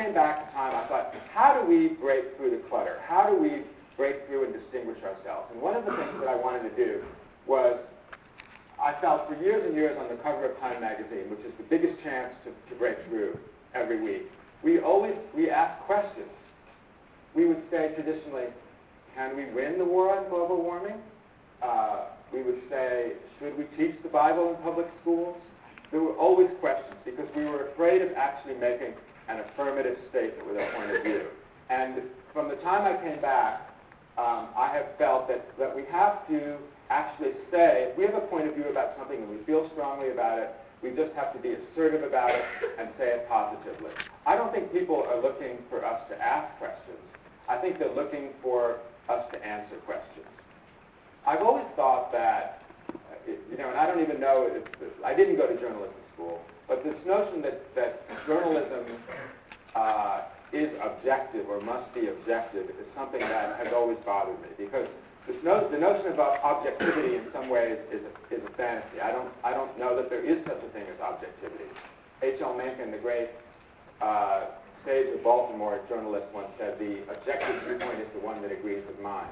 came back to time, I thought, how do we break through the clutter? How do we break through and distinguish ourselves? And one of the things that I wanted to do was, I felt for years and years on the cover of Time magazine, which is the biggest chance to break through every week, we asked questions. We would say traditionally, can we win the war on global warming? We would say, should we teach the Bible in public schools? There were always questions because we were afraid of actually making an affirmative statement with a point of view. And from the time I came back, I have felt that we have to actually say, if we have a point of view about something and we feel strongly about it, we just have to be assertive about it and say it positively. I don't think people are looking for us to ask questions. I think they're looking for us to answer questions. I've always thought that, and I don't even know, I didn't go to journalism school, but this notion that journalism is objective or must be objective is something that has always bothered me, because the notion about objectivity in some ways is a fantasy. I don't know that there is such a thing as objectivity. H.L. Mencken, the great sage of Baltimore journalist, once said, the objective viewpoint is the one that agrees with mine.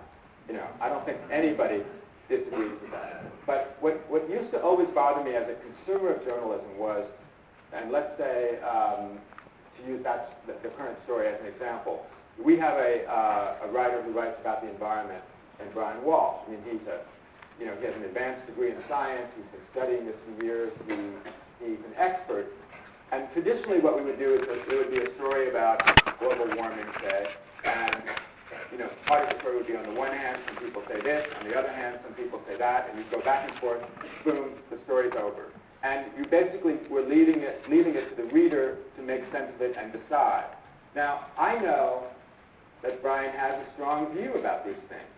I don't think anybody disagrees with that. But what used to always bother me as a consumer of journalism was, and let's say, to use the current story as an example, we have a writer who writes about the environment, and Brian Walsh. I mean, he has an advanced degree in science. He's been studying this for years. He's an expert. And traditionally, what we would do is there would be a story about global warming, say, and part of the story would be on the one hand, some people say this, on the other hand, some people say that, and you go back and forth, boom, the story's over. And you basically were leaving it to the reader to make sense of it and decide. Now, I know that Brian has a strong view about these things.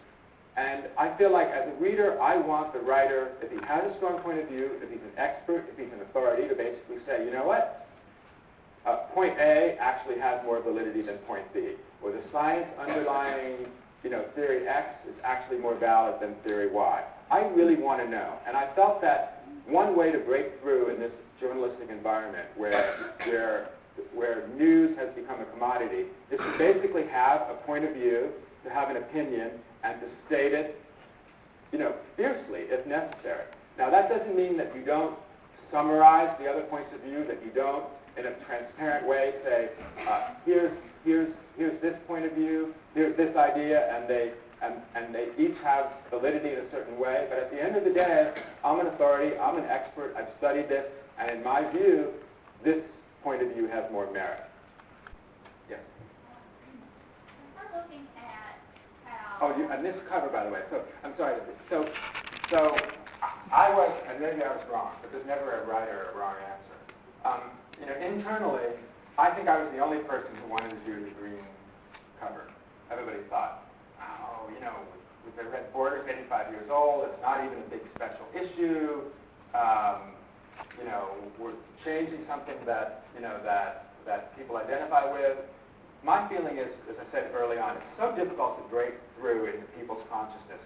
And I feel like as a reader, I want the writer, if he has a strong point of view, if he's an expert, if he's an authority, to basically say, you know what? Point A actually has more validity than point B. Or the science underlying, theory X is actually more valid than theory Y. I really want to know. And I felt that one way to break through in this journalistic environment where news has become a commodity is to basically have a point of view, to have an opinion, and to state it, fiercely if necessary. Now, that doesn't mean that you don't summarize the other points of view, that you don't, in a transparent way, say, here's this point of view, here's this idea, and they each have validity in a certain way. But at the end of the day, I'm an authority, I'm an expert, I've studied this, and in my view, this point of view has more merit. Yes? We're looking at how... Oh, and this cover, by the way. So, I'm sorry. So I was, and maybe I was wrong, but there's never a right or a wrong answer. Internally, I think I was the only person who wanted to do the green cover. Everybody thought, oh, with the red border, 85 years old, it's not even a big special issue. We're changing something that people identify with. My feeling is, as I said early on, it's so difficult to break through into people's consciousness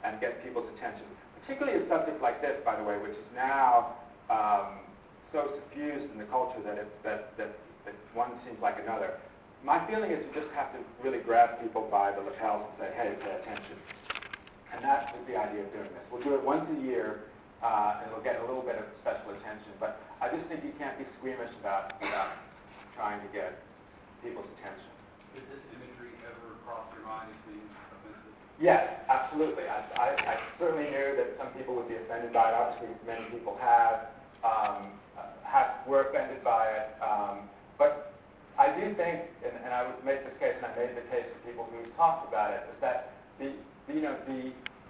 and get people's attention, particularly a subject like this, by the way, which is now so suffused in the culture that one seems like another. My feeling is you just have to really grab people by the lapels and say, hey, pay attention. And that is the idea of doing this. We'll do it once a year, and it'll get a little bit of special attention. But I just think you can't be squeamish about trying to get people's attention. Did this imagery ever cross your mind as being offensive? Yes, absolutely. I certainly knew that some people would be offended by it. Obviously, many people were offended by it. But I do think, and I would make this case, and I made the case to people who talked about it, is that the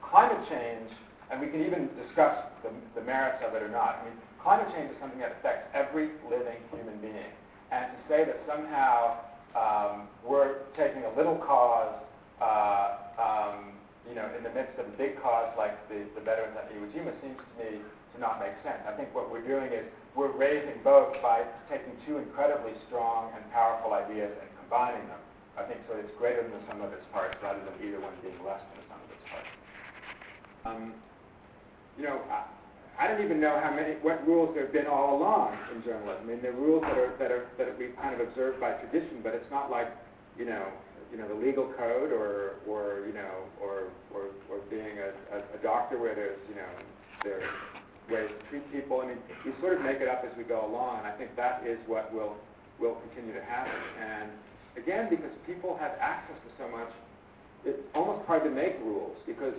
climate change, and we can even discuss the merits of it or not. I mean, climate change is something that affects every living human being. And to say that somehow we're taking a little cause, in the midst of a big cause like the veterans at Iwo Jima seems to me to not make sense. I think what we're doing is we're raising both by taking two incredibly strong and powerful ideas and combining them. I think so it's greater than the sum of its parts rather than either one being less than the sum of its parts. I don't even know what rules there have been all along in journalism. I mean, there are rules that we've kind of observed by tradition, but it's not like, the legal code or being a doctor where there's ways to treat people. I mean, we sort of make it up as we go along, and I think that is what will continue to happen. And again, because people have access to so much, it's almost hard to make rules, because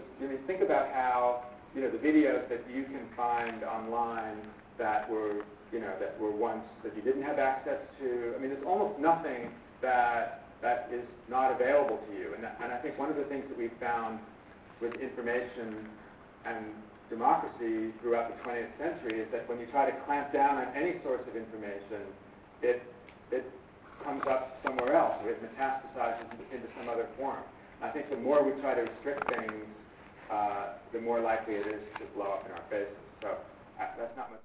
think about how the videos that you can find online that were once that you didn't have access to. I mean, there's almost nothing that is not available to you. And I think one of the things that we've found with information and democracy throughout the 20th century is that when you try to clamp down on any source of information, it comes up somewhere else, or it metastasizes into some other form. I think the more we try to restrict things, the more likely it is to blow up in our faces. So that's not much.